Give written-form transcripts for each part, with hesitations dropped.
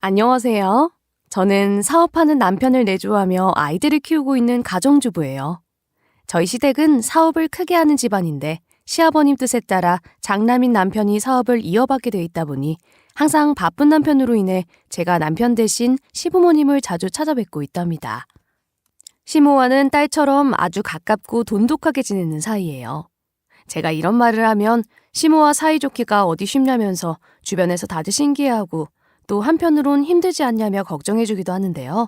안녕하세요. 저는 사업하는 남편을 내조하며 아이들을 키우고 있는 가정주부예요. 저희 시댁은 사업을 크게 하는 집안인데 시아버님 뜻에 따라 장남인 남편이 사업을 이어받게 돼 있다 보니 항상 바쁜 남편으로 인해 제가 남편 대신 시부모님을 자주 찾아뵙고 있답니다. 시모와는 딸처럼 아주 가깝고 돈독하게 지내는 사이예요. 제가 이런 말을 하면 시모와 사이좋기가 어디 쉽냐면서 주변에서 다들 신기해하고 또 한편으론 힘들지 않냐며 걱정해주기도 하는데요.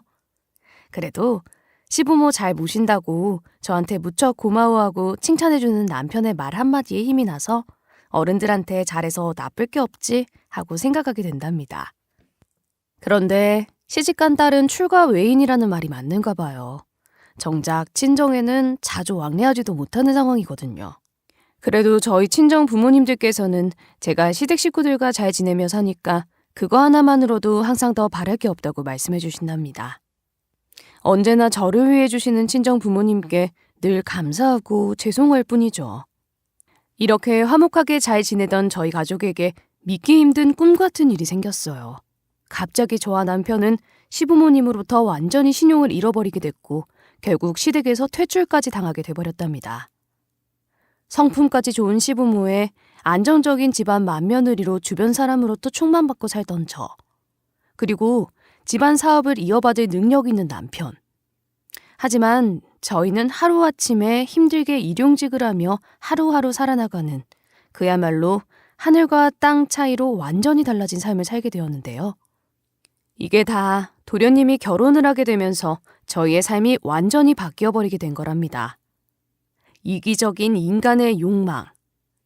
그래도 시부모 잘 모신다고 저한테 무척 고마워하고 칭찬해주는 남편의 말 한마디에 힘이 나서 어른들한테 잘해서 나쁠 게 없지 하고 생각하게 된답니다. 그런데 시집간 딸은 출가 외인이라는 말이 맞는가 봐요. 정작 친정에는 자주 왕래하지도 못하는 상황이거든요. 그래도 저희 친정 부모님들께서는 제가 시댁 식구들과 잘 지내며 사니까 그거 하나만으로도 항상 더 바랄 게 없다고 말씀해 주신답니다. 언제나 저를 위해 주시는 친정 부모님께 늘 감사하고 죄송할 뿐이죠. 이렇게 화목하게 잘 지내던 저희 가족에게 믿기 힘든 꿈 같은 일이 생겼어요. 갑자기 저와 남편은 시부모님으로부터 완전히 신용을 잃어버리게 됐고 결국 시댁에서 퇴출까지 당하게 돼버렸답니다. 성품까지 좋은 시부모에 안정적인 집안 맏며느리로 주변 사람으로부터 충만받고 살던 저. 그리고 집안 사업을 이어받을 능력 있는 남편. 하지만 저희는 하루아침에 힘들게 일용직을 하며 하루하루 살아나가는 그야말로 하늘과 땅 차이로 완전히 달라진 삶을 살게 되었는데요. 이게 다 도련님이 결혼을 하게 되면서 저희의 삶이 완전히 바뀌어버리게 된 거랍니다. 이기적인 인간의 욕망,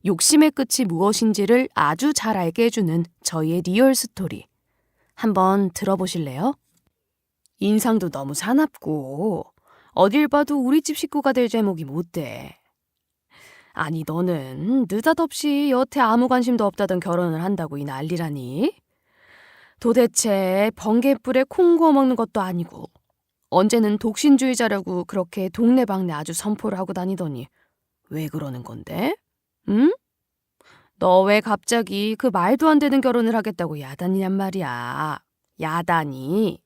욕심의 끝이 무엇인지를 아주 잘 알게 해주는 저희의 리얼 스토리. 한번 들어보실래요? 인상도 너무 사납고 어딜 봐도 우리 집 식구가 될 제목이 못 돼. 아니 너는 느닷없이 여태 아무 관심도 없다던 결혼을 한다고 이 난리라니? 도대체 번갯불에 콩 구워 먹는 것도 아니고 언제는 독신주의자라고 그렇게 동네방네 아주 선포를 하고 다니더니 왜 그러는 건데? 응? 너 왜 갑자기 그 말도 안 되는 결혼을 하겠다고 야단이냔 말이야. 야단이.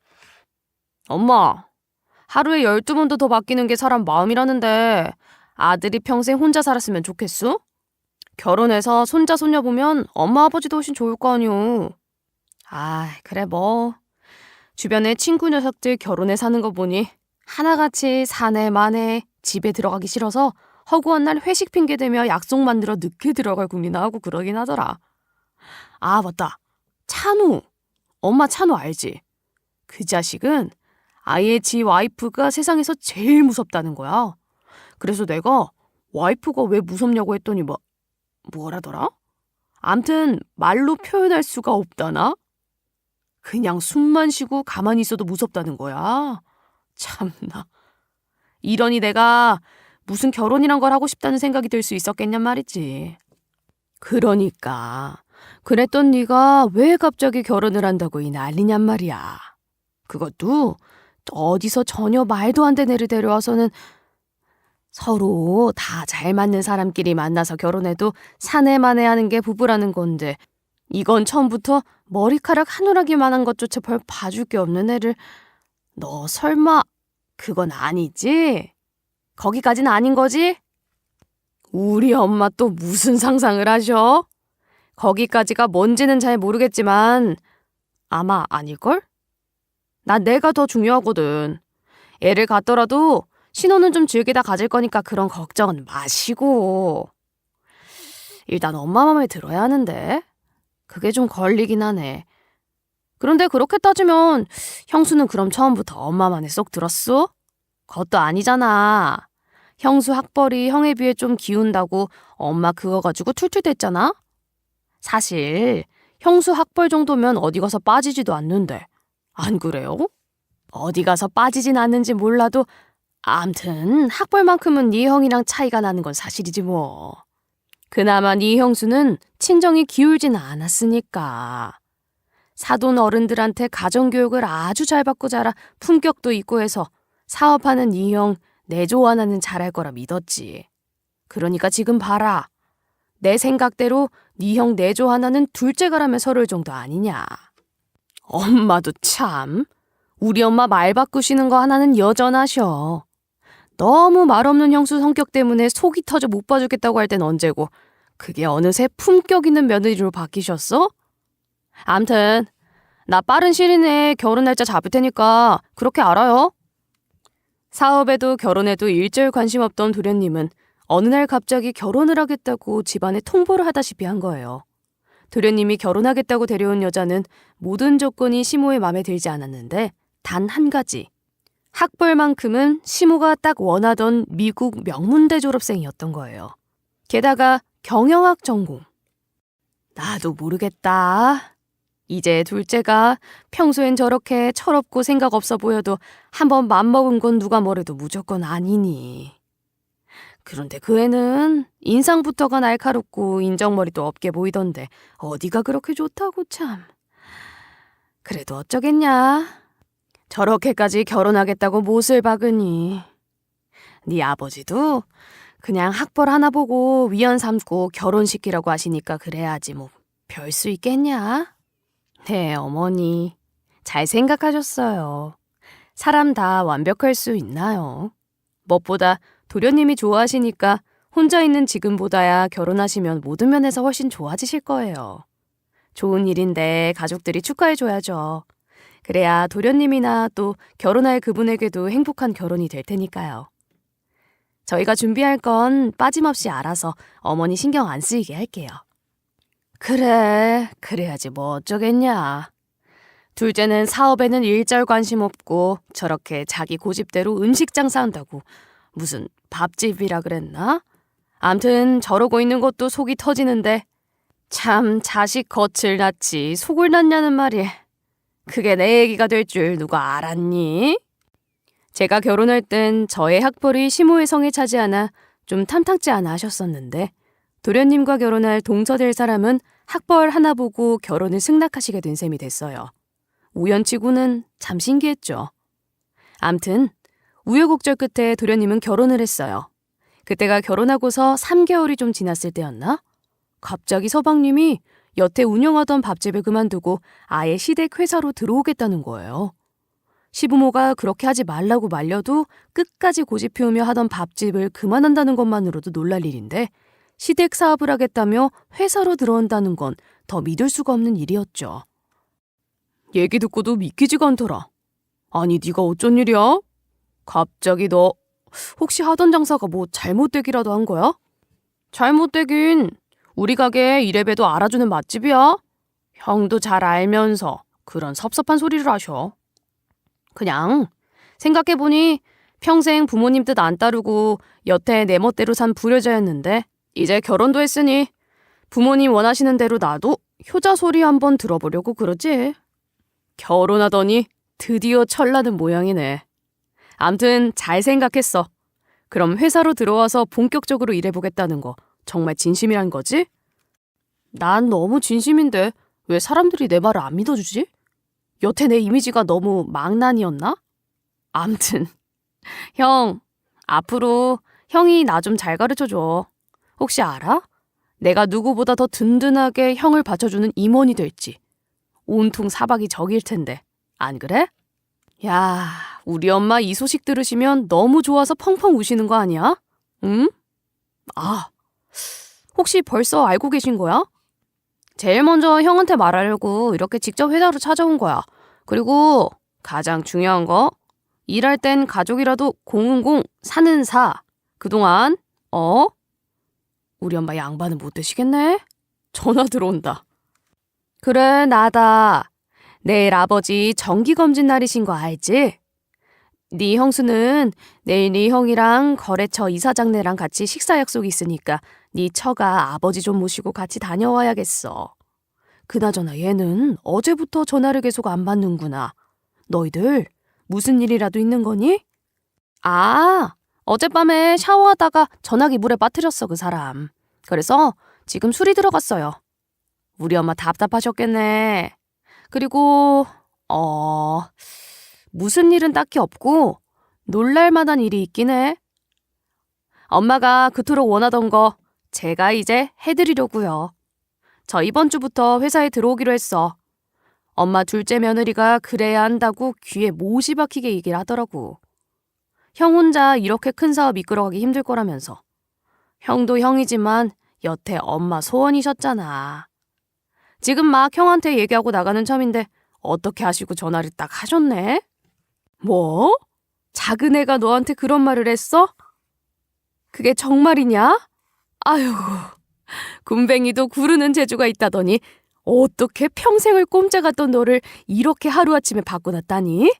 엄마, 하루에 12번도 더 바뀌는 게 사람 마음이라는데 아들이 평생 혼자 살았으면 좋겠어? 결혼해서 손자 손녀 보면 엄마 아버지도 훨씬 좋을 거 아니오. 아, 그래 뭐. 주변에 친구 녀석들 결혼해 사는 거 보니 하나같이 사내 마내 집에 들어가기 싫어서 허구한 날 회식 핑계 대며 약속 만들어 늦게 들어갈 궁리나 하고 그러긴 하더라. 아 맞다. 찬우. 엄마 찬우 알지? 그 자식은 아예 지 와이프가 세상에서 제일 무섭다는 거야. 그래서 내가 와이프가 왜 무섭냐고 했더니 뭐라더라? 암튼 말로 표현할 수가 없다나? 그냥 숨만 쉬고 가만히 있어도 무섭다는 거야. 참나. 이러니 내가 무슨 결혼이란 걸 하고 싶다는 생각이 들 수 있었겠냔 말이지. 그러니까 그랬던 네가 왜 갑자기 결혼을 한다고 이 난리냔 말이야. 그것도 어디서 전혀 말도 안 되는 애를 데려와서는 서로 다 잘 맞는 사람끼리 만나서 결혼해도 사내만에 하는 게 부부라는 건데 이건 처음부터 머리카락 한 오라기만한 것조차 별 봐줄 게 없는 애를 너 설마 그건 아니지? 거기까지는 아닌 거지? 우리 엄마 또 무슨 상상을 하셔? 거기까지가 뭔지는 잘 모르겠지만 아마 아닐걸? 난 내가 더 중요하거든. 애를 갖더라도 신혼은 좀 즐기다 가질 거니까 그런 걱정은 마시고. 일단 엄마 맘에 들어야 하는데 그게 좀 걸리긴 하네. 그런데 그렇게 따지면 형수는 그럼 처음부터 엄마 맘에 쏙 들었어? 그것도 아니잖아. 형수 학벌이 형에 비해 좀 기운다고 엄마 그거 가지고 툴툴댔잖아? 사실 형수 학벌 정도면 어디 가서 빠지지도 않는데 안 그래요? 어디 가서 빠지진 않는지 몰라도 암튼 학벌만큼은 네 형이랑 차이가 나는 건 사실이지 뭐. 그나마 네 형수는 친정이 기울진 않았으니까. 사돈 어른들한테 가정교육을 아주 잘 받고 자라 품격도 있고 해서 사업하는 네 형 내조 하나는 잘할 거라 믿었지. 그러니까 지금 봐라. 내 생각대로 네 형 내조 하나는 둘째가라면 서러울 정도 아니냐. 엄마도 참. 우리 엄마 말 바꾸시는 거 하나는 여전하셔. 너무 말없는 형수 성격 때문에 속이 터져 못 봐주겠다고 할 땐 언제고 그게 어느새 품격 있는 며느리로 바뀌셨어? 암튼 나 빠른 시일 내에 결혼 날짜 잡을 테니까 그렇게 알아요. 사업에도 결혼에도 일절 관심 없던 도련님은 어느 날 갑자기 결혼을 하겠다고 집안에 통보를 하다시피 한 거예요. 도련님이 결혼하겠다고 데려온 여자는 모든 조건이 시모의 마음에 들지 않았는데 단 한 가지. 학벌만큼은 시모가 딱 원하던 미국 명문대 졸업생이었던 거예요. 게다가 경영학 전공. 나도 모르겠다. 이제 둘째가 평소엔 저렇게 철없고 생각 없어 보여도 한번 맘먹은 건 누가 뭐래도 무조건 아니니. 그런데 그 애는 인상부터가 날카롭고 인정머리도 없게 보이던데 어디가 그렇게 좋다고 참. 그래도 어쩌겠냐. 저렇게까지 결혼하겠다고 못을 박으니. 네 아버지도 그냥 학벌 하나 보고 위안 삼고 결혼시키라고 하시니까 그래야지 뭐 별 수 있겠냐? 네, 어머니. 잘 생각하셨어요. 사람 다 완벽할 수 있나요? 무엇보다 도련님이 좋아하시니까 혼자 있는 지금보다야 결혼하시면 모든 면에서 훨씬 좋아지실 거예요. 좋은 일인데 가족들이 축하해줘야죠. 그래야 도련님이나 또 결혼할 그분에게도 행복한 결혼이 될 테니까요. 저희가 준비할 건 빠짐없이 알아서 어머니 신경 안 쓰이게 할게요. 그래, 그래야지 뭐 어쩌겠냐. 둘째는 사업에는 일절 관심 없고 저렇게 자기 고집대로 음식 장사한다고 무슨 밥집이라 그랬나? 암튼 저러고 있는 것도 속이 터지는데 참 자식 겉을 낳지 속을 낳냐는 말이 그게 내 얘기가 될 줄 누가 알았니? 제가 결혼할 땐 저의 학벌이 시모의 성에 차지 않아 좀 탐탁지 않아 하셨었는데 도련님과 결혼할 동서될 사람은 학벌 하나 보고 결혼을 승낙하시게 된 셈이 됐어요. 우연치고는 참 신기했죠. 암튼 우여곡절 끝에 도련님은 결혼을 했어요. 그때가 결혼하고서 3개월이 좀 지났을 때였나? 갑자기 서방님이 여태 운영하던 밥집을 그만두고 아예 시댁 회사로 들어오겠다는 거예요. 시부모가 그렇게 하지 말라고 말려도 끝까지 고집 피우며 하던 밥집을 그만한다는 것만으로도 놀랄 일인데 시댁 사업을 하겠다며 회사로 들어온다는 건 더 믿을 수가 없는 일이었죠. 얘기 듣고도 믿기지가 않더라. 아니 네가 어쩐 일이야? 갑자기 너 혹시 하던 장사가 뭐 잘못되기라도 한 거야? 잘못되긴 우리 가게 이래봬도 알아주는 맛집이야. 형도 잘 알면서 그런 섭섭한 소리를 하셔. 그냥 생각해보니 평생 부모님 뜻 안 따르고 여태 내 멋대로 산 불효자였는데 이제 결혼도 했으니 부모님 원하시는 대로 나도 효자 소리 한번 들어보려고 그러지. 결혼하더니 드디어 철나는 모양이네. 암튼 잘 생각했어. 그럼 회사로 들어와서 본격적으로 일해보겠다는 거 정말 진심이란 거지? 난 너무 진심인데 왜 사람들이 내 말을 안 믿어주지? 여태 내 이미지가 너무 망난이었나? 암튼 형, 앞으로 형이 나 좀 잘 가르쳐줘. 혹시 알아? 내가 누구보다 더 든든하게 형을 받쳐주는 임원이 될지. 온통 사박이 적일 텐데. 안 그래? 야, 우리 엄마 이 소식 들으시면 너무 좋아서 펑펑 우시는 거 아니야? 응? 아, 혹시 벌써 알고 계신 거야? 제일 먼저 형한테 말하려고 이렇게 직접 회사로 찾아온 거야. 그리고 가장 중요한 거, 일할 땐 가족이라도 공은 공, 사는 사. 그동안 우리 엄마 양반은 못 되시겠네? 전화 들어온다. 그래, 나다. 내일 아버지 정기검진 날이신 거 알지? 네 형수는 내일 네 형이랑 거래처 이사장네랑 같이 식사 약속이 있으니까 네 처가 아버지 좀 모시고 같이 다녀와야겠어. 그나저나 얘는 어제부터 전화를 계속 안 받는구나. 너희들 무슨 일이라도 있는 거니? 아, 어젯밤에 샤워하다가 전화기 물에 빠뜨렸어, 그 사람. 그래서 지금 술이 들어갔어요. 우리 엄마 답답하셨겠네. 그리고 무슨 일은 딱히 없고 놀랄 만한 일이 있긴 해. 엄마가 그토록 원하던 거 제가 이제 해드리려고요. 저 이번 주부터 회사에 들어오기로 했어. 엄마 둘째 며느리가 그래야 한다고 귀에 못이 박히게 얘기를 하더라고. 형 혼자 이렇게 큰 사업 이끌어가기 힘들 거라면서. 형도 형이지만 여태 엄마 소원이셨잖아. 지금 막 형한테 얘기하고 나가는 참인데 어떻게 하시고 전화를 딱 하셨네? 뭐? 작은 애가 너한테 그런 말을 했어? 그게 정말이냐? 아유, 굼벵이도 구르는 재주가 있다더니 어떻게 평생을 꼼짝았던 너를 이렇게 하루아침에 바꿔놨다니?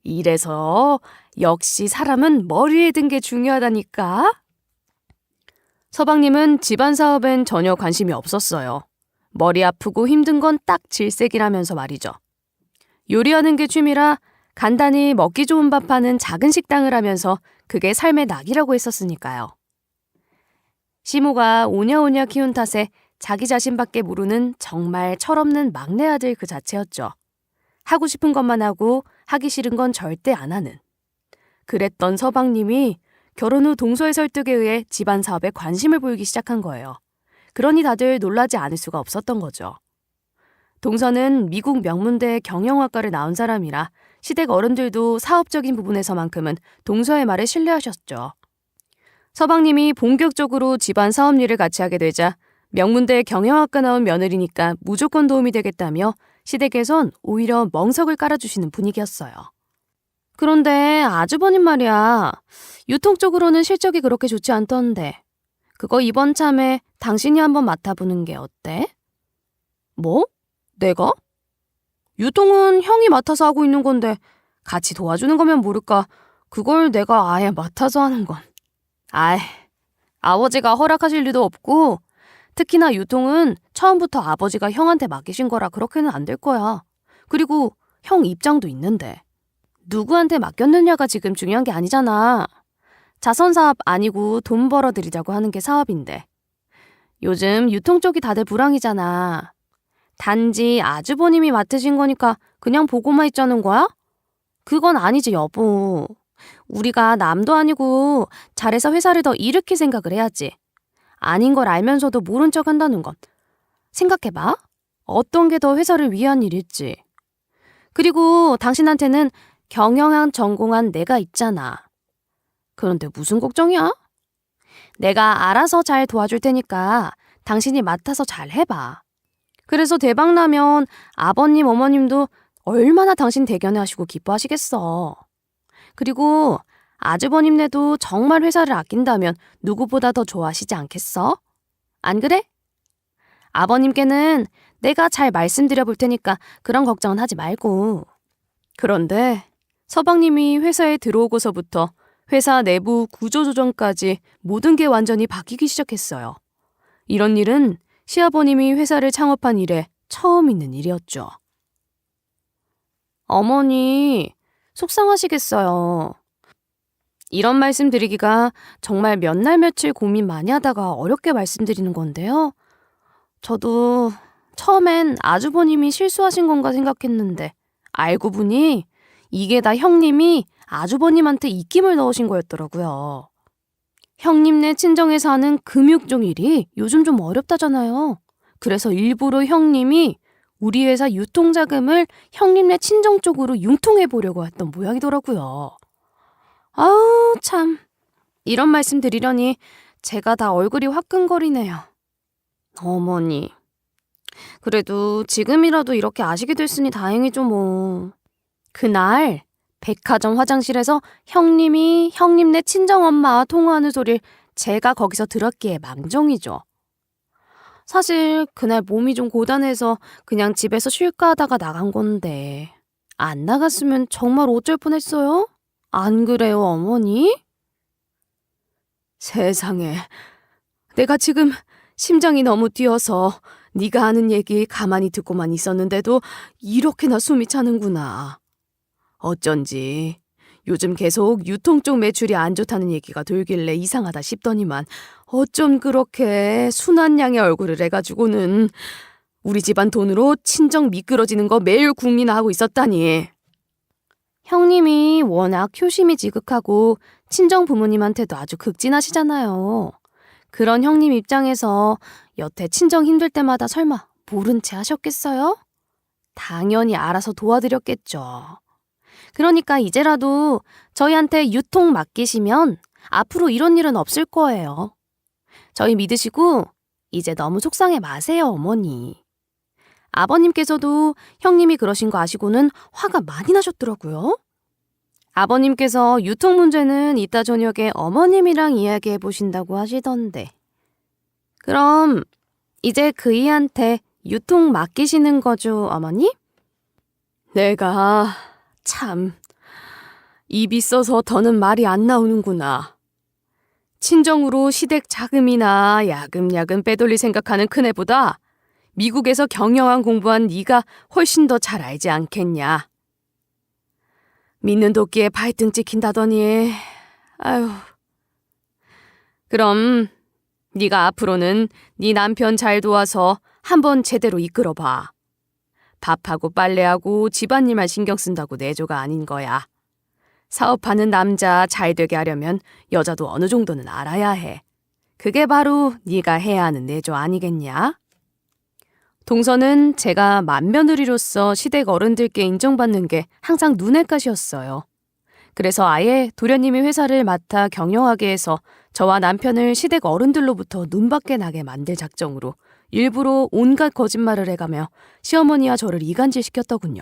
이래서 역시 사람은 머리에 든 게 중요하다니까. 서방님은 집안 사업엔 전혀 관심이 없었어요. 머리 아프고 힘든 건 딱 질색이라면서 말이죠. 요리하는 게 취미라 간단히 먹기 좋은 밥 하는 작은 식당을 하면서 그게 삶의 낙이라고 했었으니까요. 시모가 오냐오냐 키운 탓에 자기 자신밖에 모르는 정말 철없는 막내 아들 그 자체였죠. 하고 싶은 것만 하고 하기 싫은 건 절대 안 하는. 그랬던 서방님이 결혼 후 동서의 설득에 의해 집안 사업에 관심을 보이기 시작한 거예요. 그러니 다들 놀라지 않을 수가 없었던 거죠. 동서는 미국 명문대 경영학과를 나온 사람이라 시댁 어른들도 사업적인 부분에서만큼은 동서의 말에 신뢰하셨죠. 서방님이 본격적으로 집안 사업 일을 같이 하게 되자 명문대 경영학과 나온 며느리니까 무조건 도움이 되겠다며 시댁에선 오히려 멍석을 깔아주시는 분위기였어요. 그런데 아주버님 말이야, 유통 쪽으로는 실적이 그렇게 좋지 않던데 그거 이번 참에 당신이 한번 맡아보는 게 어때? 뭐? 내가? 유통은 형이 맡아서 하고 있는 건데 같이 도와주는 거면 모를까 그걸 내가 아예 맡아서 하는 건. 아이, 아버지가 허락하실 리도 없고 특히나 유통은 처음부터 아버지가 형한테 맡기신 거라 그렇게는 안 될 거야. 그리고 형 입장도 있는데. 누구한테 맡겼느냐가 지금 중요한 게 아니잖아. 자선사업 아니고 돈 벌어들이자고 하는 게 사업인데. 요즘 유통 쪽이 다들 불황이잖아. 단지 아주버님이 맡으신 거니까 그냥 보고만 있자는 거야? 그건 아니지, 여보. 우리가 남도 아니고 잘해서 회사를 더 일으킬 생각을 해야지. 아닌 걸 알면서도 모른 척 한다는 건. 생각해봐. 어떤 게 더 회사를 위한 일일지. 그리고 당신한테는 경영학 전공한 내가 있잖아. 그런데 무슨 걱정이야? 내가 알아서 잘 도와줄 테니까 당신이 맡아서 잘 해봐. 그래서 대박 나면 아버님, 어머님도 얼마나 당신 대견해 하시고 기뻐하시겠어. 그리고 아주버님네도 정말 회사를 아낀다면 누구보다 더 좋아하시지 않겠어? 안 그래? 아버님께는 내가 잘 말씀드려 볼 테니까 그런 걱정은 하지 말고. 그런데 서방님이 회사에 들어오고서부터 회사 내부 구조조정까지 모든 게 완전히 바뀌기 시작했어요. 이런 일은 시아버님이 회사를 창업한 이래 처음 있는 일이었죠. 어머니, 속상하시겠어요. 이런 말씀 드리기가 정말 몇 날 며칠 고민 많이 하다가 어렵게 말씀드리는 건데요. 저도 처음엔 아주버님이 실수하신 건가 생각했는데 알고 보니 이게 다 형님이 아주버님한테 입김을 넣으신 거였더라고요. 형님네 친정에서 하는 금육종 일이 요즘 좀 어렵다잖아요. 그래서 일부러 형님이 우리 회사 유통자금을 형님네 친정 쪽으로 융통해 보려고 했던 모양이더라고요. 아우 참, 이런 말씀 드리려니 제가 다 얼굴이 화끈거리네요. 어머니, 그래도 지금이라도 이렇게 아시게 됐으니 다행이죠 뭐. 그날 백화점 화장실에서 형님이 형님네 친정엄마와 통화하는 소리를 제가 거기서 들었기에 망정이죠. 사실 그날 몸이 좀 고단해서 그냥 집에서 쉴까 하다가 나간 건데 안 나갔으면 정말 어쩔 뻔했어요? 안 그래요, 어머니? 세상에, 내가 지금 심장이 너무 뛰어서 네가 하는 얘기 가만히 듣고만 있었는데도 이렇게나 숨이 차는구나. 어쩐지 요즘 계속 유통 쪽 매출이 안 좋다는 얘기가 돌길래 이상하다 싶더니만 어쩜 그렇게 순한 양의 얼굴을 해가지고는 우리 집안 돈으로 친정 미끄러지는 거 매일 궁리나 하고 있었다니. 형님이 워낙 효심이 지극하고 친정 부모님한테도 아주 극진하시잖아요. 그런 형님 입장에서 여태 친정 힘들 때마다 설마 모른 채 하셨겠어요? 당연히 알아서 도와드렸겠죠. 그러니까 이제라도 저희한테 유통 맡기시면 앞으로 이런 일은 없을 거예요. 저희 믿으시고 이제 너무 속상해 마세요, 어머니. 아버님께서도 형님이 그러신 거 아시고는 화가 많이 나셨더라고요. 아버님께서 유통 문제는 이따 저녁에 어머님이랑 이야기해 보신다고 하시던데. 그럼 이제 그이한테 유통 맡기시는 거죠, 어머니? 내가 참 입이 써서 더는 말이 안 나오는구나. 친정으로 시댁 자금이나 야금야금 빼돌릴 생각하는 큰애보다 미국에서 경영학 공부한 네가 훨씬 더 잘 알지 않겠냐. 믿는 도끼에 발등 찍힌다더니. 아휴. 그럼 네가 앞으로는 네 남편 잘 도와서 한번 제대로 이끌어봐. 밥하고 빨래하고 집안일만 신경 쓴다고 내조가 아닌 거야. 사업하는 남자 잘 되게 하려면 여자도 어느 정도는 알아야 해. 그게 바로 네가 해야 하는 내조 아니겠냐? 동서는 제가 맏며느리로서 시댁 어른들께 인정받는 게 항상 눈엣 가시였어요. 그래서 아예 도련님이 회사를 맡아 경영하게 해서 저와 남편을 시댁 어른들로부터 눈밖에 나게 만들 작정으로 일부러 온갖 거짓말을 해가며 시어머니와 저를 이간질시켰더군요.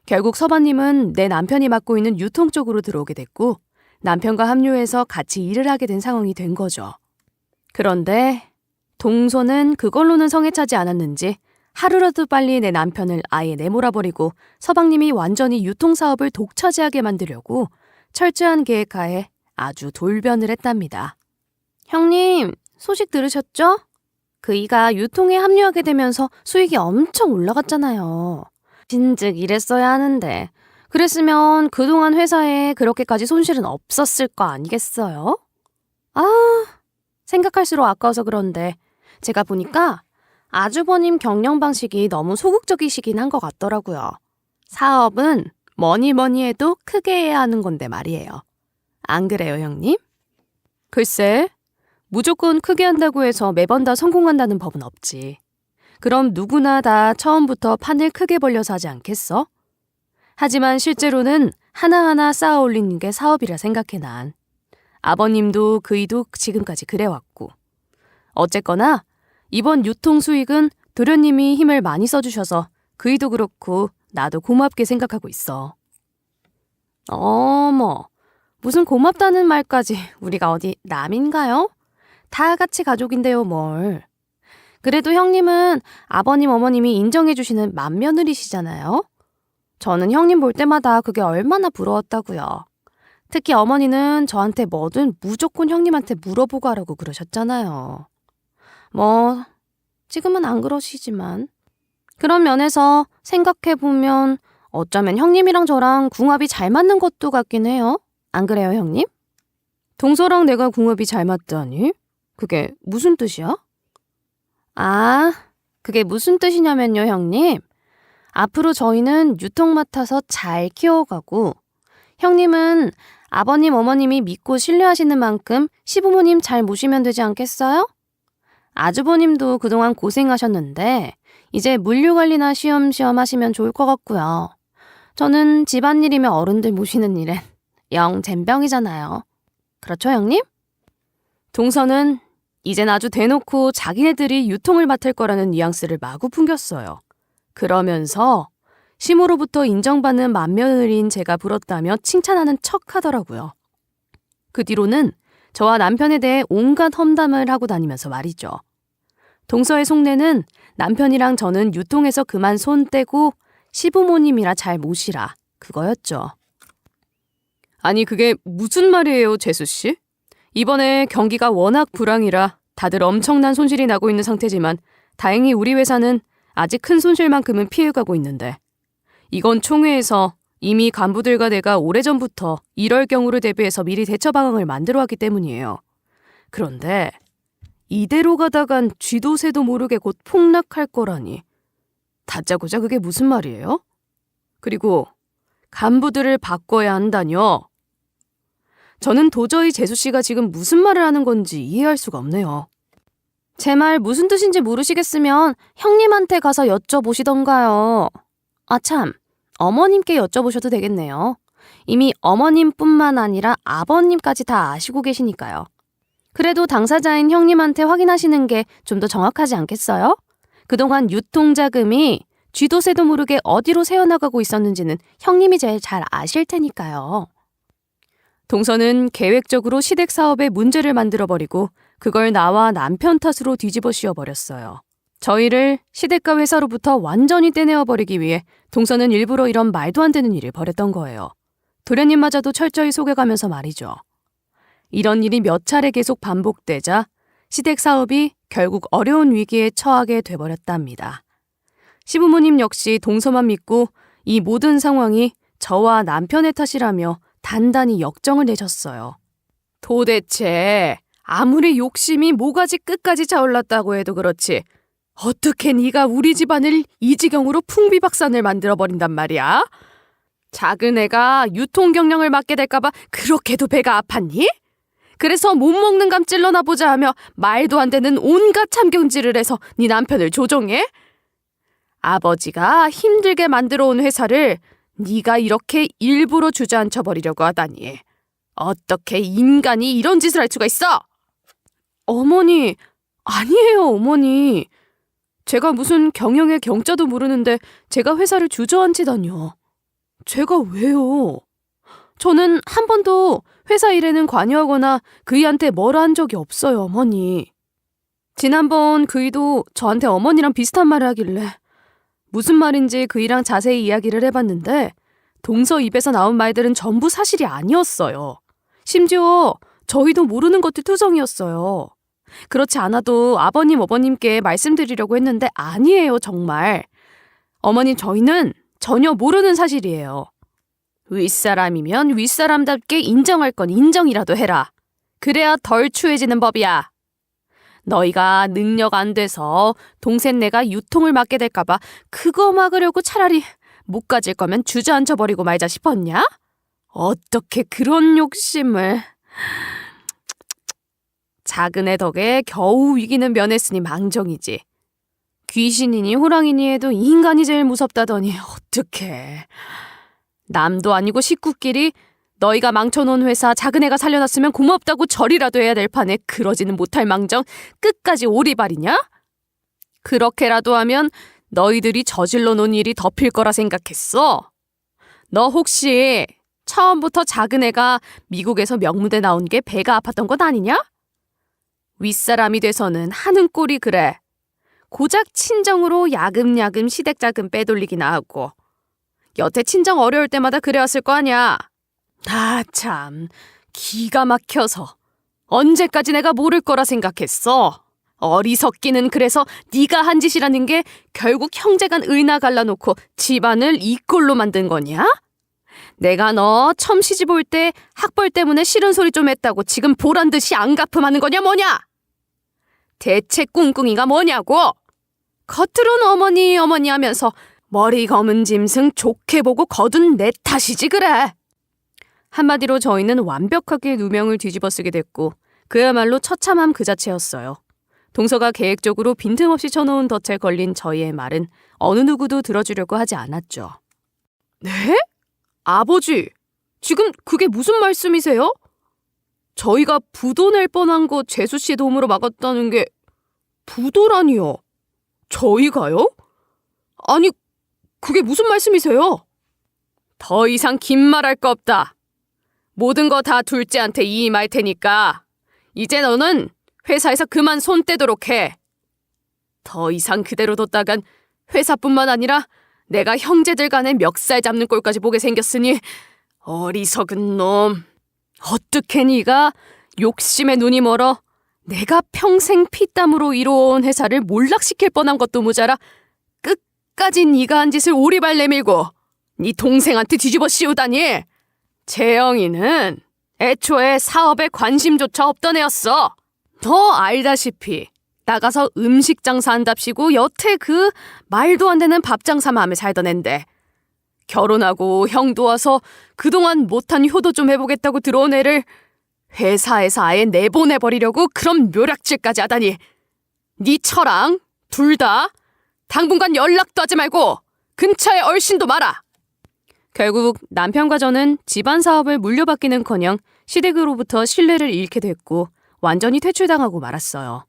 결국 서방님은 내 남편이 맡고 있는 유통 쪽으로 들어오게 됐고 남편과 합류해서 같이 일을 하게 된 상황이 된 거죠. 그런데 동서는 그걸로는 성에 차지 않았는지 하루라도 빨리 내 남편을 아예 내몰아버리고 서방님이 완전히 유통사업을 독차지하게 만들려고 철저한 계획하에 아주 돌변을 했답니다. 형님, 소식 들으셨죠? 그이가 유통에 합류하게 되면서 수익이 엄청 올라갔잖아요. 진즉 이랬어야 하는데 그랬으면 그동안 회사에 그렇게까지 손실은 없었을 거 아니겠어요? 생각할수록 아까워서 그런데 제가 보니까 아주버님 경영 방식이 너무 소극적이시긴 한 것 같더라고요. 사업은 뭐니 해도 크게 해야 하는 건데 말이에요. 안 그래요, 형님? 글쎄, 무조건 크게 한다고 해서 매번 다 성공한다는 법은 없지. 그럼 누구나 다 처음부터 판을 크게 벌려서 하지 않겠어? 하지만 실제로는 하나하나 쌓아 올리는 게 사업이라 생각해 난. 아버님도 그이도 지금까지 그래왔고. 어쨌거나 이번 유통 수익은 도련님이 힘을 많이 써주셔서 그이도 그렇고 나도 고맙게 생각하고 있어. 어머, 무슨 고맙다는 말까지. 우리가 어디 남인가요? 다 같이 가족인데요, 뭘. 그래도 형님은 아버님, 어머님이 인정해주시는 맏며느리시잖아요. 저는 형님 볼 때마다 그게 얼마나 부러웠다고요. 특히 어머니는 저한테 뭐든 무조건 형님한테 물어보고 하라고 그러셨잖아요. 뭐 지금은 안 그러시지만 그런 면에서 생각해보면 어쩌면 형님이랑 저랑 궁합이 잘 맞는 것도 같긴 해요. 안 그래요, 형님? 동서랑 내가 궁합이 잘 맞다니? 그게 무슨 뜻이야? 그게 무슨 뜻이냐면요, 형님. 앞으로 저희는 유통 맡아서 잘 키워가고 형님은 아버님, 어머님이 믿고 신뢰하시는 만큼 시부모님 잘 모시면 되지 않겠어요? 아주버님도 그동안 고생하셨는데 이제 물류관리나 쉬엄쉬엄 하시면 좋을 것 같고요. 저는 집안일이며 어른들 모시는 일엔 영 젬병이잖아요. 그렇죠, 형님? 동서는 이젠 아주 대놓고 자기네들이 유통을 맡을 거라는 뉘앙스를 마구 풍겼어요. 그러면서 시모로부터 인정받는 맏며느리인 제가 부럽다며 칭찬하는 척 하더라고요. 그 뒤로는 저와 남편에 대해 온갖 험담을 하고 다니면서 말이죠. 동서의 속내는 남편이랑 저는 유통에서 그만 손 떼고 시부모님이라 잘 모시라 그거였죠. 아니 그게 무슨 말이에요, 재수씨? 이번에 경기가 워낙 불황이라 다들 엄청난 손실이 나고 있는 상태지만 다행히 우리 회사는 아직 큰 손실만큼은 피해가고 있는데 이건 총회에서 이미 간부들과 내가 오래전부터 이럴 경우를 대비해서 미리 대처 방안을 만들어왔기 때문이에요. 그런데 이대로 가다간 쥐도 새도 모르게 곧 폭락할 거라니. 다짜고짜 그게 무슨 말이에요? 그리고 간부들을 바꿔야 한다뇨. 저는 도저히 재수씨가 지금 무슨 말을 하는 건지 이해할 수가 없네요. 제 말 무슨 뜻인지 모르시겠으면 형님한테 가서 여쭤보시던가요. 아 참, 어머님께 여쭤보셔도 되겠네요. 이미 어머님뿐만 아니라 아버님까지 다 아시고 계시니까요. 그래도 당사자인 형님한테 확인하시는 게 좀 더 정확하지 않겠어요? 그동안 유통자금이 쥐도 새도 모르게 어디로 새어나가고 있었는지는 형님이 제일 잘 아실 테니까요. 동서는 계획적으로 시댁 사업에 문제를 만들어버리고 그걸 나와 남편 탓으로 뒤집어 씌워버렸어요. 저희를 시댁과 회사로부터 완전히 떼내어버리기 위해 동서는 일부러 이런 말도 안 되는 일을 벌였던 거예요. 도련님마저도 철저히 속여가면서 말이죠. 이런 일이 몇 차례 계속 반복되자 시댁 사업이 결국 어려운 위기에 처하게 돼버렸답니다. 시부모님 역시 동서만 믿고 이 모든 상황이 저와 남편의 탓이라며 단단히 역정을 내셨어요. 도대체 아무리 욕심이 모가지 끝까지 차올랐다고 해도 그렇지 어떻게 네가 우리 집안을 이 지경으로 풍비박산을 만들어버린단 말이야? 작은 애가 유통경영을 맡게 될까봐 그렇게도 배가 아팠니? 그래서 못 먹는 감 찔러나 보자 하며 말도 안 되는 온갖 참경질을 해서 네 남편을 조종해? 아버지가 힘들게 만들어 온 회사를 네가 이렇게 일부러 주저앉혀 버리려고 하다니. 어떻게 인간이 이런 짓을 할 수가 있어? 어머니, 아니에요, 어머니. 제가 무슨 경영의 경자도 모르는데 제가 회사를 주저앉히다니요. 제가 왜요? 저는 한 번도 회사 일에는 관여하거나 그이한테 뭐라 한 적이 없어요, 어머니. 지난번 그이도 저한테 어머니랑 비슷한 말을 하길래 무슨 말인지 그이랑 자세히 이야기를 해봤는데 동서 입에서 나온 말들은 전부 사실이 아니었어요. 심지어 저희도 모르는 것도 투성이었어요. 그렇지 않아도 아버님, 어머님께 말씀드리려고 했는데 아니에요, 정말. 어머님, 저희는 전혀 모르는 사실이에요. 윗사람이면 윗사람답게 인정할 건 인정이라도 해라. 그래야 덜 추해지는 법이야. 너희가 능력 안 돼서 동생네가 유통을 맡게 될까봐 그거 막으려고 차라리 못 가질 거면 주저앉혀버리고 말자 싶었냐? 어떻게 그런 욕심을... 작은 애 덕에 겨우 위기는 면했으니 망정이지. 귀신이니 호랑이니 해도 인간이 제일 무섭다더니 어떡해. 남도 아니고 식구끼리 너희가 망쳐놓은 회사 작은 애가 살려놨으면 고맙다고 절이라도 해야 될 판에 그러지는 못할 망정 끝까지 오리발이냐? 그렇게라도 하면 너희들이 저질러 놓은 일이 덮일 거라 생각했어? 너 혹시 처음부터 작은 애가 미국에서 명무대 나온 게 배가 아팠던 건 아니냐? 윗사람이 돼서는 하는 꼴이 그래. 고작 친정으로 야금야금 시댁자금 빼돌리기나 하고 여태 친정 어려울 때마다 그래왔을 거 아냐. 아 참, 기가 막혀서 언제까지 내가 모를 거라 생각했어. 어리석기는. 그래서 네가 한 짓이라는 게 결국 형제간 의나 갈라놓고 집안을 이 꼴로 만든 거냐? 내가 너 처음 시집 올 때 학벌 때문에 싫은 소리 좀 했다고 지금 보란 듯이 안 갚음하는 거냐 뭐냐? 대체 꿍꿍이가 뭐냐고? 겉으로는 어머니 어머니 하면서 머리 검은 짐승 좋게 보고 거둔 내 탓이지 그래. 한마디로 저희는 완벽하게 누명을 뒤집어 쓰게 됐고 그야말로 처참함 그 자체였어요. 동서가 계획적으로 빈틈없이 쳐놓은 덫에 걸린 저희의 말은 어느 누구도 들어주려고 하지 않았죠. 네? 아버지, 지금 그게 무슨 말씀이세요? 저희가 부도 낼 뻔한 거 재수씨의 도움으로 막았다는 게 부도라니요? 저희가요? 아니, 그게 무슨 말씀이세요? 더 이상 긴 말할 거 없다. 모든 거 다 둘째한테 이임할 테니까 이제 너는 회사에서 그만 손 떼도록 해. 더 이상 그대로 뒀다간 회사뿐만 아니라 내가 형제들 간에 멱살 잡는 꼴까지 보게 생겼으니 어리석은 놈. 어떻게 네가 욕심에 눈이 멀어 내가 평생 피땀으로 이뤄온 회사를 몰락시킬 뻔한 것도 모자라 끝까지 네가 한 짓을 오리발 내밀고 네 동생한테 뒤집어 씌우다니. 재영이는 애초에 사업에 관심조차 없던 애였어. 너 알다시피 나가서 음식 장사한답시고 여태 그 말도 안 되는 밥 장사만 하며 살던 앤데 결혼하고 형도 와서 그동안 못한 효도 좀 해보겠다고 들어온 애를 회사에서 아예 내보내버리려고 그런 묘략질까지 하다니 니처랑 둘 다 당분간 연락도 하지 말고 근처에 얼씬도 마라. 결국 남편과 저는 집안 사업을 물려받기는커녕 시댁으로부터 신뢰를 잃게 됐고 완전히 퇴출당하고 말았어요.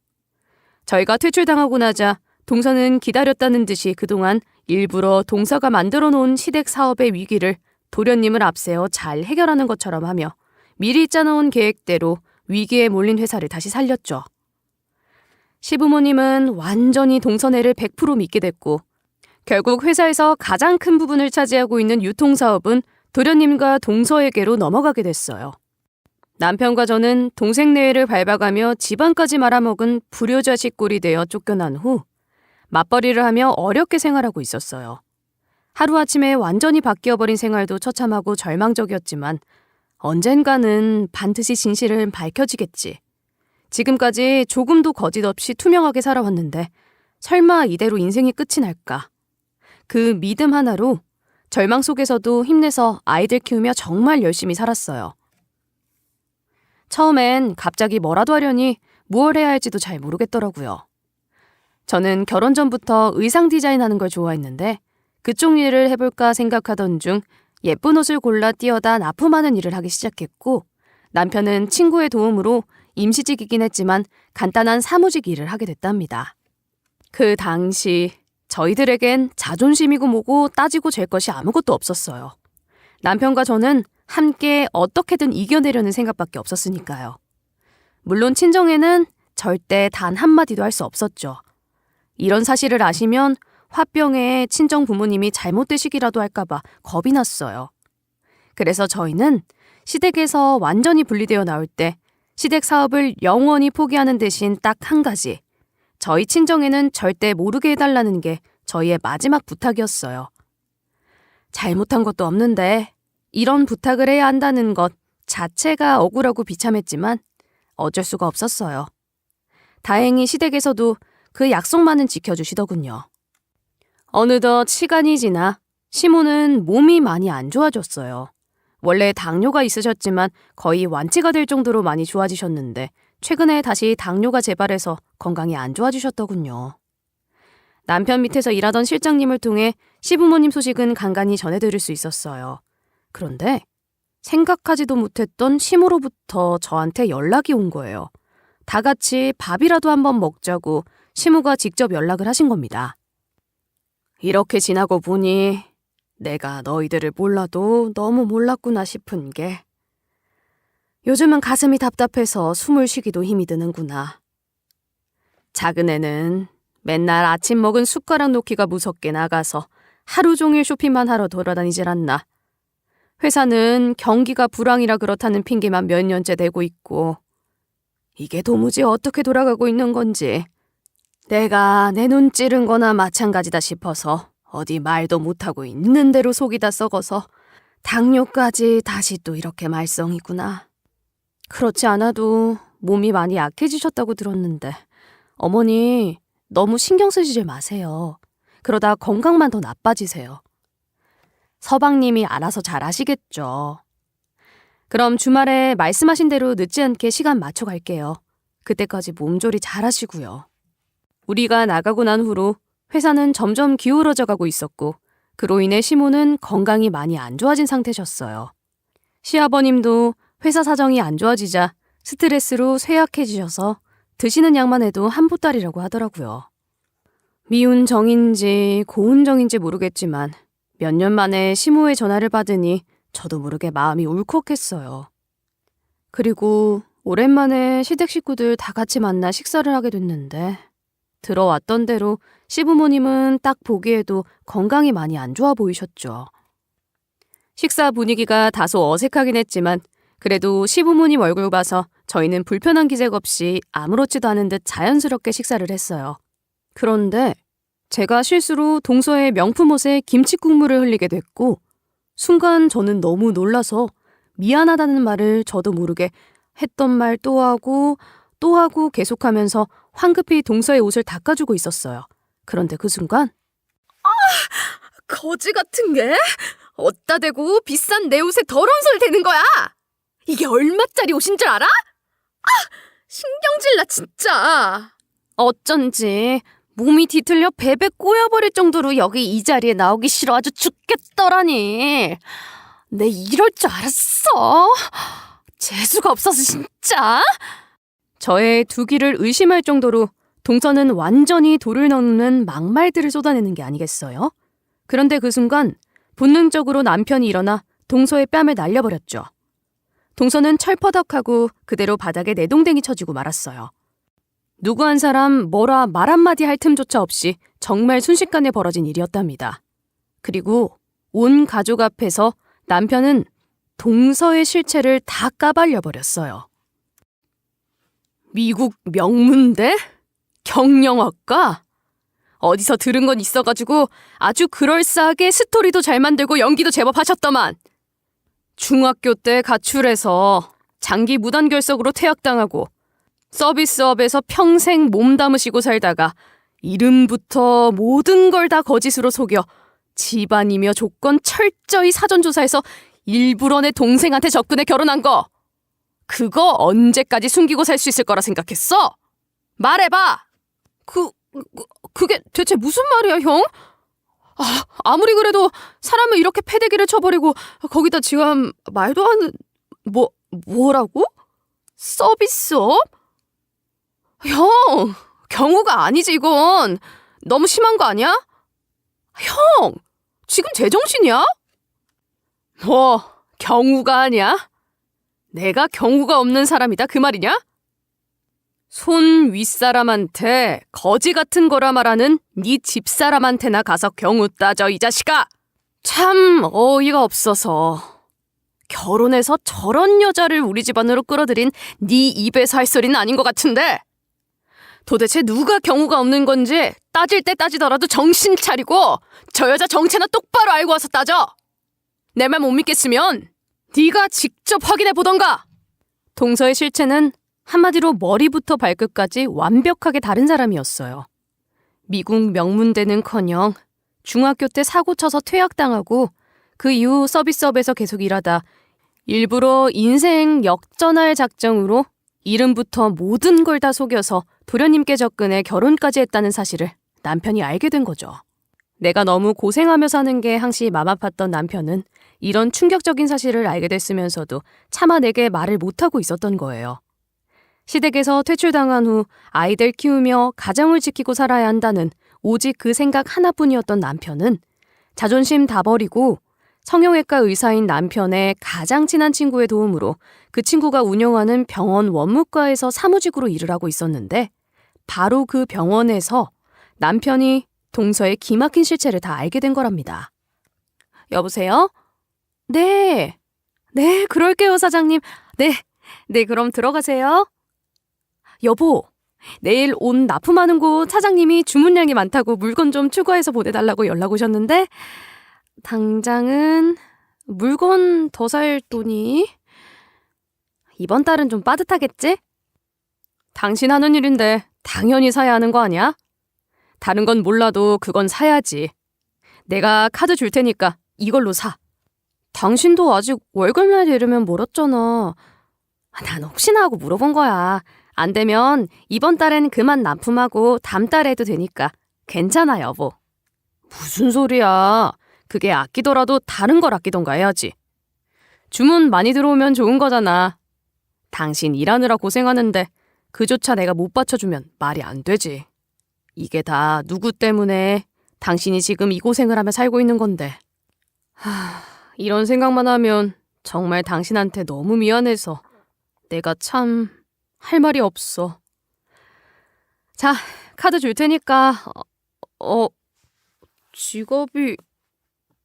저희가 퇴출당하고 나자 동서는 기다렸다는 듯이 그동안 일부러 동서가 만들어 놓은 시댁 사업의 위기를 도련님을 앞세워 잘 해결하는 것처럼 하며 미리 짜놓은 계획대로 위기에 몰린 회사를 다시 살렸죠. 시부모님은 완전히 동서네를 100% 믿게 됐고 결국 회사에서 가장 큰 부분을 차지하고 있는 유통사업은 도련님과 동서에게로 넘어가게 됐어요. 남편과 저는 동생네회를 밟아가며 집안까지 말아먹은 불효자식 꼴이 되어 쫓겨난 후 맞벌이를 하며 어렵게 생활하고 있었어요. 하루아침에 완전히 바뀌어버린 생활도 처참하고 절망적이었지만 언젠가는 반드시 진실은 밝혀지겠지. 지금까지 조금도 거짓 없이 투명하게 살아왔는데 설마 이대로 인생이 끝이 날까? 그 믿음 하나로 절망 속에서도 힘내서 아이들 키우며 정말 열심히 살았어요. 처음엔 갑자기 뭐라도 하려니 무얼 해야 할지도 잘 모르겠더라고요. 저는 결혼 전부터 의상 디자인하는 걸 좋아했는데 그쪽 일을 해볼까 생각하던 중 예쁜 옷을 골라 띄어다 납품하는 일을 하기 시작했고 남편은 친구의 도움으로 임시직이긴 했지만 간단한 사무직 일을 하게 됐답니다. 그 당시 저희들에겐 자존심이고 뭐고 따지고 잴 것이 아무것도 없었어요. 남편과 저는 함께 어떻게든 이겨내려는 생각밖에 없었으니까요. 물론 친정에는 절대 단 한마디도 할 수 없었죠. 이런 사실을 아시면 화병에 친정 부모님이 잘못되시기라도 할까봐 겁이 났어요. 그래서 저희는 시댁에서 완전히 분리되어 나올 때 시댁 사업을 영원히 포기하는 대신 딱 한 가지, 저희 친정에는 절대 모르게 해달라는 게 저희의 마지막 부탁이었어요. 잘못한 것도 없는데 이런 부탁을 해야 한다는 것 자체가 억울하고 비참했지만 어쩔 수가 없었어요. 다행히 시댁에서도 그 약속만은 지켜주시더군요. 어느덧 시간이 지나 시모는 몸이 많이 안 좋아졌어요. 원래 당뇨가 있으셨지만 거의 완치가 될 정도로 많이 좋아지셨는데 최근에 다시 당뇨가 재발해서 건강이 안 좋아지셨더군요. 남편 밑에서 일하던 실장님을 통해 시부모님 소식은 간간히 전해드릴 수 있었어요. 그런데 생각하지도 못했던 시모로부터 저한테 연락이 온 거예요. 다 같이 밥이라도 한번 먹자고 시모가 직접 연락을 하신 겁니다. 이렇게 지나고 보니 내가 너희들을 몰라도 너무 몰랐구나 싶은 게 요즘은 가슴이 답답해서 숨을 쉬기도 힘이 드는구나. 작은 애는 맨날 아침 먹은 숟가락 놓기가 무섭게 나가서 하루 종일 쇼핑만 하러 돌아다니질 않나. 회사는 경기가 불황이라 그렇다는 핑계만 몇 년째 대고 있고 이게 도무지 어떻게 돌아가고 있는 건지 내가 내 눈 찌른 거나 마찬가지다 싶어서 어디 말도 못하고 있는 대로 속이 다 썩어서 당뇨까지 다시 또 이렇게 말썽이구나. 그렇지 않아도 몸이 많이 약해지셨다고 들었는데 어머니 너무 신경 쓰시지 마세요. 그러다 건강만 더 나빠지세요. 서방님이 알아서 잘 아시겠죠. 그럼 주말에 말씀하신 대로 늦지 않게 시간 맞춰 갈게요. 그때까지 몸조리 잘 하시고요. 우리가 나가고 난 후로 회사는 점점 기울어져 가고 있었고 그로 인해 시모는 건강이 많이 안 좋아진 상태셨어요. 시아버님도 회사 사정이 안 좋아지자 스트레스로 쇠약해지셔서 드시는 약만 해도 한 보따리라고 하더라고요. 미운 정인지 고운 정인지 모르겠지만 몇 년 만에 시모의 전화를 받으니 저도 모르게 마음이 울컥했어요. 그리고 오랜만에 시댁 식구들 다 같이 만나 식사를 하게 됐는데 들어왔던 대로 시부모님은 딱 보기에도 건강이 많이 안 좋아 보이셨죠. 식사 분위기가 다소 어색하긴 했지만 그래도 시부모님 얼굴 봐서 저희는 불편한 기색 없이 아무렇지도 않은 듯 자연스럽게 식사를 했어요. 그런데 제가 실수로 동서의 명품 옷에 김치 국물을 흘리게 됐고 순간 저는 너무 놀라서 미안하다는 말을 저도 모르게 했던 말 또 하고 계속하면서 황급히 동서의 옷을 닦아주고 있었어요. 그런데 그 순간 거지 같은 게 어디다 대고 비싼 내 옷에 더러운 손을 대는 거야. 이게 얼마짜리 옷인 줄 알아? 신경질 나 진짜. 어쩐지 몸이 뒤틀려 베베 꼬여버릴 정도로 여기 이 자리에 나오기 싫어 아주 죽겠더라니. 내 이럴 줄 알았어. 재수가 없어서 진짜. 저의 두 귀를 의심할 정도로 동서는 완전히 돌을 넘는 막말들을 쏟아내는 게 아니겠어요? 그런데 그 순간 본능적으로 남편이 일어나 동서의 뺨을 날려버렸죠. 동서는 철퍼덕하고 그대로 바닥에 내동댕이 쳐지고 말았어요. 누구 한 사람 뭐라 말 한마디 할 틈조차 없이 정말 순식간에 벌어진 일이었답니다. 그리고 온 가족 앞에서 남편은 동서의 실체를 다 까발려버렸어요. 미국 명문대? 경영학과? 어디서 들은 건 있어가지고 아주 그럴싸하게 스토리도 잘 만들고 연기도 제법 하셨더만. 중학교 때 가출해서 장기 무단결석으로 퇴학당하고 서비스업에서 평생 몸담으시고 살다가 이름부터 모든 걸 다 거짓으로 속여 집안이며 조건 철저히 사전조사해서 일부러 내 동생한테 접근해 결혼한 거. 그거 언제까지 숨기고 살 수 있을 거라 생각했어? 말해봐! 그게 대체 무슨 말이야, 형? 아무리 그래도 사람을 이렇게 패대기를 쳐버리고 거기다 지금 말도 안... 뭐라고? 서비스업? 형! 경우가 아니지 이건. 너무 심한 거 아니야? 형! 지금 제정신이야? 뭐 경우가 아니야? 내가 경우가 없는 사람이다 그 말이냐? 손 윗사람한테 거지 같은 거라 말하는 네 집사람한테나 가서 경우 따져 이 자식아. 참 어이가 없어서. 결혼해서 저런 여자를 우리 집안으로 끌어들인 네 입에서 할 소리는 아닌 것 같은데. 도대체 누가 경우가 없는 건지 따질 때 따지더라도 정신 차리고 저 여자 정체나 똑바로 알고 와서 따져. 내 말 못 믿겠으면 네가 직접 확인해 보던가. 동서의 실체는 한마디로 머리부터 발끝까지 완벽하게 다른 사람이었어요. 미국 명문대는커녕 중학교 때 사고 쳐서 퇴학당하고 그 이후 서비스업에서 계속 일하다 일부러 인생 역전할 작정으로 이름부터 모든 걸 다 속여서 도련님께 접근해 결혼까지 했다는 사실을 남편이 알게 된 거죠. 내가 너무 고생하며 사는 게 항시 맘 아팠던 남편은 이런 충격적인 사실을 알게 됐으면서도 차마 내게 말을 못하고 있었던 거예요. 시댁에서 퇴출당한 후 아이들 키우며 가정을 지키고 살아야 한다는 오직 그 생각 하나뿐이었던 남편은 자존심 다 버리고 성형외과 의사인 남편의 가장 친한 친구의 도움으로 그 친구가 운영하는 병원 원무과에서 사무직으로 일을 하고 있었는데 바로 그 병원에서 남편이 동서의 기막힌 실체를 다 알게 된 거랍니다. 여보세요? 네, 그럴게요, 사장님. 네, 그럼 들어가세요. 여보, 내일 옷 납품하는 곳 사장님이 주문량이 많다고 물건 좀 추가해서 보내달라고 연락 오셨는데 당장은 물건 더 살 돈이 이번 달은 좀 빠듯하겠지? 당신 하는 일인데 당연히 사야 하는 거 아니야? 다른 건 몰라도 그건 사야지. 내가 카드 줄 테니까 이걸로 사. 당신도 아직 월급날 이르면 멀었잖아. 난 혹시나 하고 물어본 거야. 안 되면 이번 달엔 그만 납품하고 다음 달에 해도 되니까 괜찮아 여보. 무슨 소리야. 그게 아끼더라도 다른 걸 아끼던가 해야지. 주문 많이 들어오면 좋은 거잖아. 당신 일하느라 고생하는데 그조차 내가 못 받쳐주면 말이 안 되지. 이게 다 누구 때문에 당신이 지금 이 고생을 하며 살고 있는 건데. 이런 생각만 하면 정말 당신한테 너무 미안해서 내가 참 할 말이 없어. 자, 카드 줄 테니까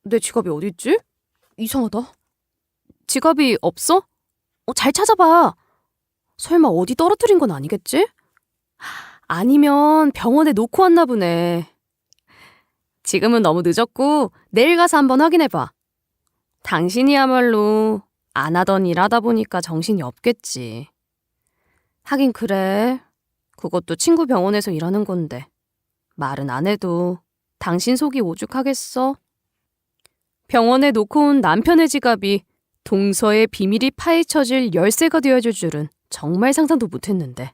내 지갑이 어디 있지? 이상하다. 지갑이 없어? 잘 찾아봐. 설마 어디 떨어뜨린 건 아니겠지? 아니면 병원에 놓고 왔나 보네. 지금은 너무 늦었고 내일 가서 한번 확인해봐. 당신이야말로 안 하던 일 하다 보니까 정신이 없겠지. 하긴 그래. 그것도 친구 병원에서 일하는 건데 말은 안 해도 당신 속이 오죽하겠어? 병원에 놓고 온 남편의 지갑이 동서의 비밀이 파헤쳐질 열쇠가 되어줄 줄은 정말 상상도 못했는데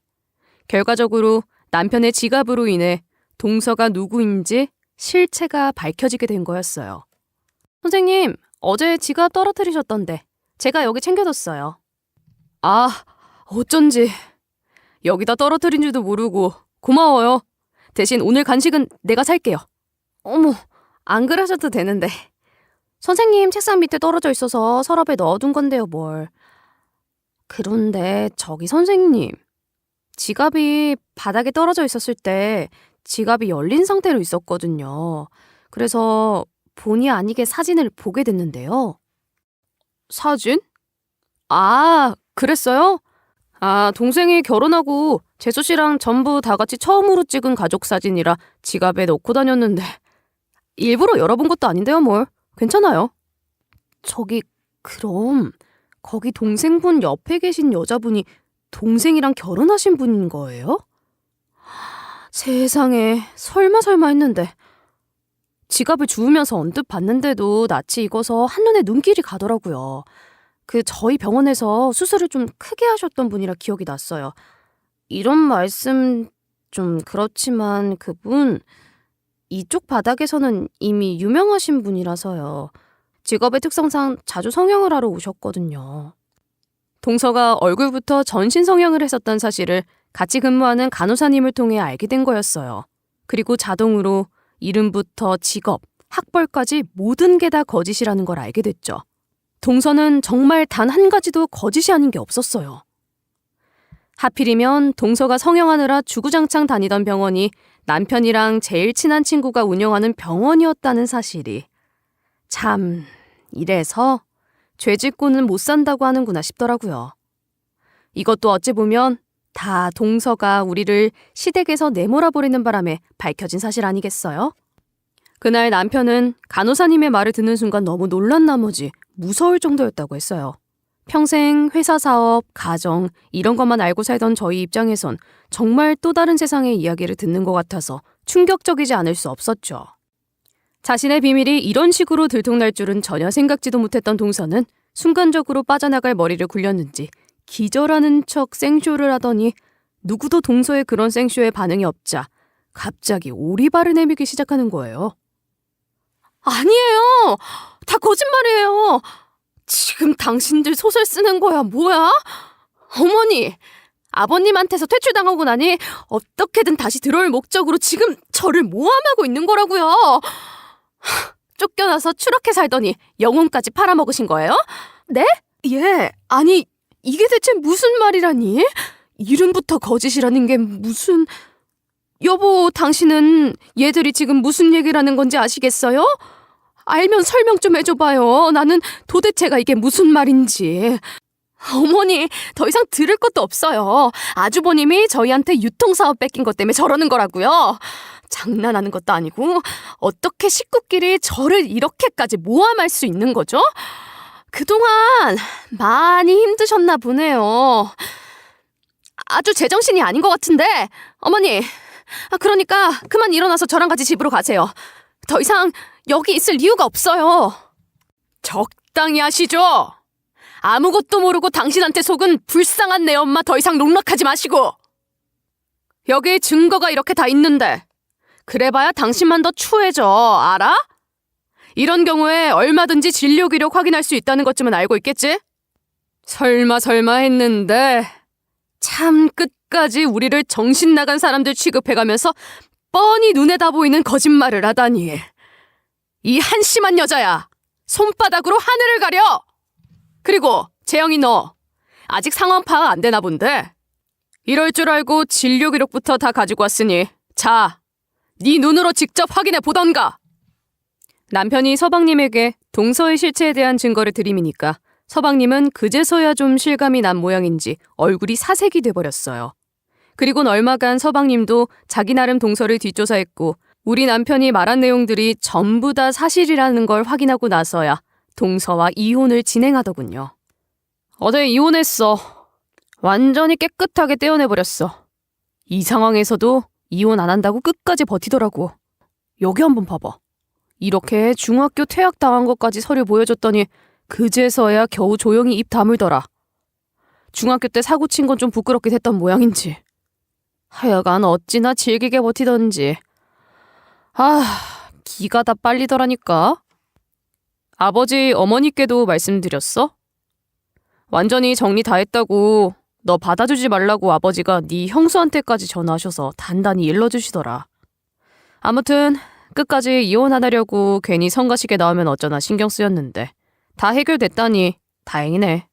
결과적으로 남편의 지갑으로 인해 동서가 누구인지 실체가 밝혀지게 된 거였어요. 선생님, 어제 지갑 떨어뜨리셨던데 제가 여기 챙겨뒀어요. 아, 어쩐지 여기다 떨어뜨린 줄도 모르고 고마워요. 대신 오늘 간식은 내가 살게요. 어머, 안 그러셔도 되는데. 선생님 책상 밑에 떨어져 있어서 서랍에 넣어둔 건데요, 뭘. 그런데 저기 선생님, 지갑이 바닥에 떨어져 있었을 때 지갑이 열린 상태로 있었거든요. 그래서 본의 아니게 사진을 보게 됐는데요. 사진? 아, 그랬어요? 아, 동생이 결혼하고 재수 씨랑 전부 다 같이 처음으로 찍은 가족 사진이라 지갑에 넣고 다녔는데 일부러 열어본 것도 아닌데요, 뭘. 괜찮아요. 저기, 그럼 거기 동생분 옆에 계신 여자분이 동생이랑 결혼하신 분인 거예요? 세상에, 설마 했는데. 지갑을 주우면서 언뜻 봤는데도 낯이 익어서 한눈에 눈길이 가더라고요. 저희 병원에서 수술을 좀 크게 하셨던 분이라 기억이 났어요. 이런 말씀 좀 그렇지만 그분 이쪽 바닥에서는 이미 유명하신 분이라서요. 직업의 특성상 자주 성형을 하러 오셨거든요. 동서가 얼굴부터 전신 성형을 했었던 사실을 같이 근무하는 간호사님을 통해 알게 된 거였어요. 그리고 자동으로 이름부터 직업, 학벌까지 모든 게 다 거짓이라는 걸 알게 됐죠. 동서는 정말 단 한 가지도 거짓이 아닌 게 없었어요. 하필이면 동서가 성형하느라 주구장창 다니던 병원이 남편이랑 제일 친한 친구가 운영하는 병원이었다는 사실이. 참, 이래서 죄 짓고는 못 산다고 하는구나 싶더라고요. 이것도 어찌 보면 다 동서가 우리를 시댁에서 내몰아버리는 바람에 밝혀진 사실 아니겠어요? 그날 남편은 간호사님의 말을 듣는 순간 너무 놀란 나머지 무서울 정도였다고 했어요. 평생 회사 사업, 가정 이런 것만 알고 살던 저희 입장에선 정말 또 다른 세상의 이야기를 듣는 것 같아서 충격적이지 않을 수 없었죠. 자신의 비밀이 이런 식으로 들통날 줄은 전혀 생각지도 못했던 동서는 순간적으로 빠져나갈 머리를 굴렸는지 기절하는 척 생쇼를 하더니 누구도 동서의 그런 생쇼에 반응이 없자 갑자기 오리발을 내밀기 시작하는 거예요. 아니에요! 다 거짓말이에요! 지금 당신들 소설 쓰는 거야, 뭐야? 어머니! 아버님한테서 퇴출당하고 나니 어떻게든 다시 들어올 목적으로 지금 저를 모함하고 있는 거라고요! 쫓겨나서 추락해 살더니 영혼까지 팔아먹으신 거예요? 네? 예, 아니 이게 대체 무슨 말이라니? 이름부터 거짓이라는 게 무슨... 여보, 당신은 얘들이 지금 무슨 얘기를 하는 건지 아시겠어요? 알면 설명 좀 해줘봐요. 나는 도대체가 이게 무슨 말인지. 어머니, 더 이상 들을 것도 없어요. 아주버님이 저희한테 유통사업 뺏긴 것 때문에 저러는 거라고요. 장난하는 것도 아니고 어떻게 식구끼리 저를 이렇게까지 모함할 수 있는 거죠? 그동안 많이 힘드셨나 보네요. 아주 제정신이 아닌 것 같은데. 어머니, 그러니까 그만 일어나서 저랑 같이 집으로 가세요. 더 이상 여기 있을 이유가 없어요. 적당히 하시죠. 아무것도 모르고 당신한테 속은 불쌍한 내 엄마 더 이상 농락하지 마시고. 여기 증거가 이렇게 다 있는데 그래봐야 당신만 더 추해져, 알아? 이런 경우에 얼마든지 진료 기록 확인할 수 있다는 것쯤은 알고 있겠지? 설마 했는데 참 끝까지 우리를 정신 나간 사람들 취급해가면서 뻔히 눈에 다 보이는 거짓말을 하다니. 이 한심한 여자야. 손바닥으로 하늘을 가려. 그리고 재영이 너 아직 상황 파악 안 되나 본데. 이럴 줄 알고 진료 기록부터 다 가지고 왔으니 자, 네 눈으로 직접 확인해 보던가. 남편이 서방님에게 동서의 실체에 대한 증거를 들이미니까 서방님은 그제서야 좀 실감이 난 모양인지 얼굴이 사색이 돼버렸어요. 그리고는 얼마간 서방님도 자기 나름 동서를 뒷조사했고 우리 남편이 말한 내용들이 전부 다 사실이라는 걸 확인하고 나서야 동서와 이혼을 진행하더군요. 어제 이혼했어. 완전히 깨끗하게 떼어내버렸어. 이 상황에서도 이혼 안 한다고 끝까지 버티더라고. 여기 한번 봐봐. 이렇게 중학교 퇴학당한 것까지 서류 보여줬더니 그제서야 겨우 조용히 입 다물더라. 중학교 때 사고 친 건 좀 부끄럽긴 했던 모양인지. 하여간 어찌나 질기게 버티던지. 기가 다 빨리더라니까. 아버지, 어머니께도 말씀드렸어? 완전히 정리 다 했다고 너 받아주지 말라고 아버지가 네 형수한테까지 전화하셔서 단단히 일러주시더라. 아무튼 끝까지 이혼 안 하려고 괜히 성가시게 나오면 어쩌나 신경 쓰였는데 다 해결됐다니 다행이네.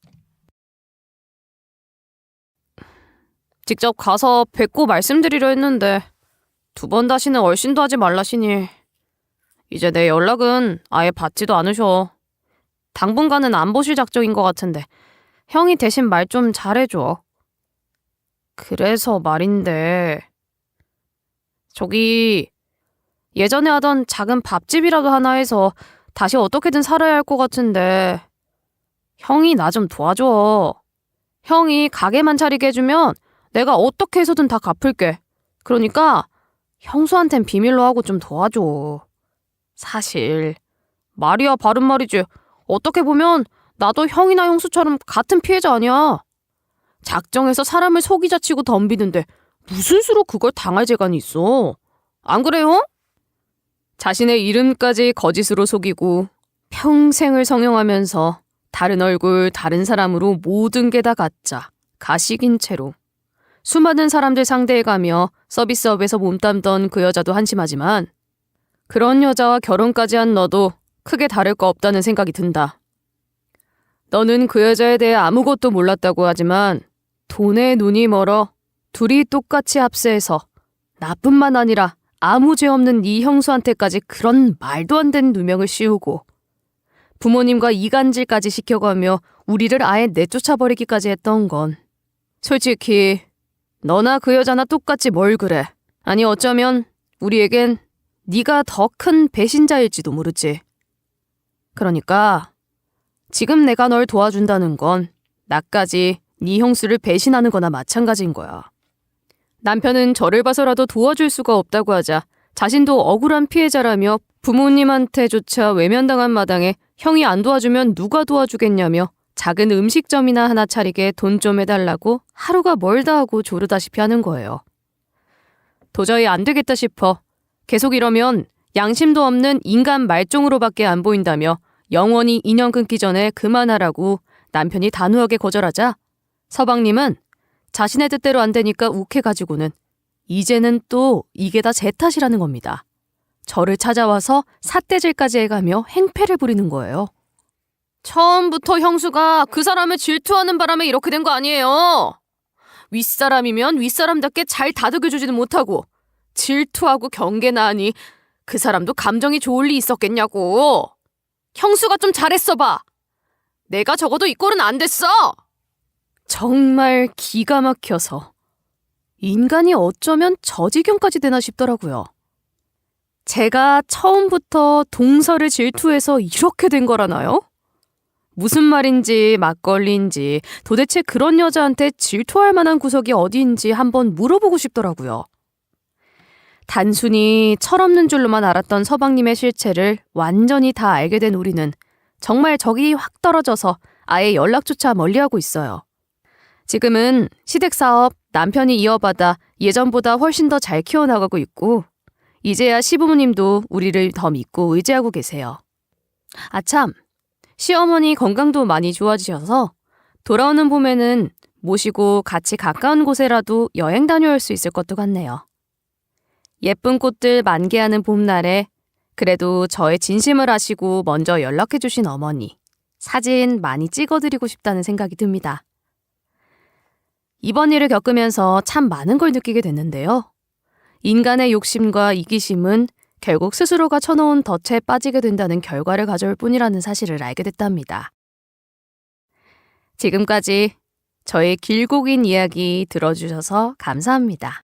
직접 가서 뵙고 말씀드리려 했는데 2번 다시는 얼씬도 하지 말라시니 이제 내 연락은 아예 받지도 않으셔. 당분간은 안 보실 작정인 것 같은데 형이 대신 말 좀 잘해줘. 그래서 말인데 저기 예전에 하던 작은 밥집이라도 하나 해서 다시 어떻게든 살아야 할 것 같은데 형이 나 좀 도와줘. 형이 가게만 차리게 해주면 내가 어떻게 해서든 다 갚을게. 그러니까 형수한텐 비밀로 하고 좀 도와줘. 사실 말이야 바른 말이지. 어떻게 보면 나도 형이나 형수처럼 같은 피해자 아니야. 작정해서 사람을 속이자 치고 덤비는데 무슨 수로 그걸 당할 재간이 있어. 안 그래요? 자신의 이름까지 거짓으로 속이고 평생을 성형하면서 다른 얼굴, 다른 사람으로 모든 게 다 가짜, 가식인 채로 수많은 사람들 상대해가며 서비스업에서 몸담던 그 여자도 한심하지만 그런 여자와 결혼까지 한 너도 크게 다를 거 없다는 생각이 든다. 너는 그 여자에 대해 아무것도 몰랐다고 하지만 돈에 눈이 멀어 둘이 똑같이 합세해서 나뿐만 아니라 아무 죄 없는 네 형수한테까지 그런 말도 안 되는 누명을 씌우고 부모님과 이간질까지 시켜가며 우리를 아예 내쫓아버리기까지 했던 건 솔직히 너나 그 여자나 똑같이 뭘 그래. 아니 어쩌면 우리에겐 네가 더 큰 배신자일지도 모르지. 그러니까 지금 내가 널 도와준다는 건 나까지 네 형수를 배신하는 거나 마찬가지인 거야. 남편은 저를 봐서라도 도와줄 수가 없다고 하자 자신도 억울한 피해자라며 부모님한테조차 외면당한 마당에 형이 안 도와주면 누가 도와주겠냐며 작은 음식점이나 하나 차리게 돈 좀 해달라고 하루가 멀다 하고 조르다시피 하는 거예요. 도저히 안 되겠다 싶어 계속 이러면 양심도 없는 인간 말종으로밖에 안 보인다며 영원히 인연 끊기 전에 그만하라고 남편이 단호하게 거절하자 서방님은 자신의 뜻대로 안 되니까 욱해가지고는 이제는 또 이게 다 제 탓이라는 겁니다. 저를 찾아와서 삿대질까지 해가며 행패를 부리는 거예요. 처음부터 형수가 그 사람을 질투하는 바람에 이렇게 된 거 아니에요. 윗사람이면 윗사람답게 잘 다독여주지는 못하고 질투하고 경계나 하니 그 사람도 감정이 좋을 리 있었겠냐고. 형수가 좀 잘했어 봐. 내가 적어도 이 꼴은 안 됐어. 정말 기가 막혀서 인간이 어쩌면 저 지경까지 되나 싶더라고요. 제가 처음부터 동서를 질투해서 이렇게 된 거라나요? 무슨 말인지 막걸리인지 도대체 그런 여자한테 질투할 만한 구석이 어디인지 한번 물어보고 싶더라고요. 단순히 철없는 줄로만 알았던 서방님의 실체를 완전히 다 알게 된 우리는 정말 적이 확 떨어져서 아예 연락조차 멀리하고 있어요. 지금은 시댁사업 남편이 이어받아 예전보다 훨씬 더 잘 키워나가고 있고 이제야 시부모님도 우리를 더 믿고 의지하고 계세요. 아참, 시어머니 건강도 많이 좋아지셔서 돌아오는 봄에는 모시고 같이 가까운 곳에라도 여행 다녀올 수 있을 것도 같네요. 예쁜 꽃들 만개하는 봄날에 그래도 저의 진심을 아시고 먼저 연락해주신 어머니, 사진 많이 찍어드리고 싶다는 생각이 듭니다. 이번 일을 겪으면서 참 많은 걸 느끼게 됐는데요. 인간의 욕심과 이기심은 결국 스스로가 쳐놓은 덫에 빠지게 된다는 결과를 가져올 뿐이라는 사실을 알게 됐답니다. 지금까지 저의 길고 긴 이야기 들어주셔서 감사합니다.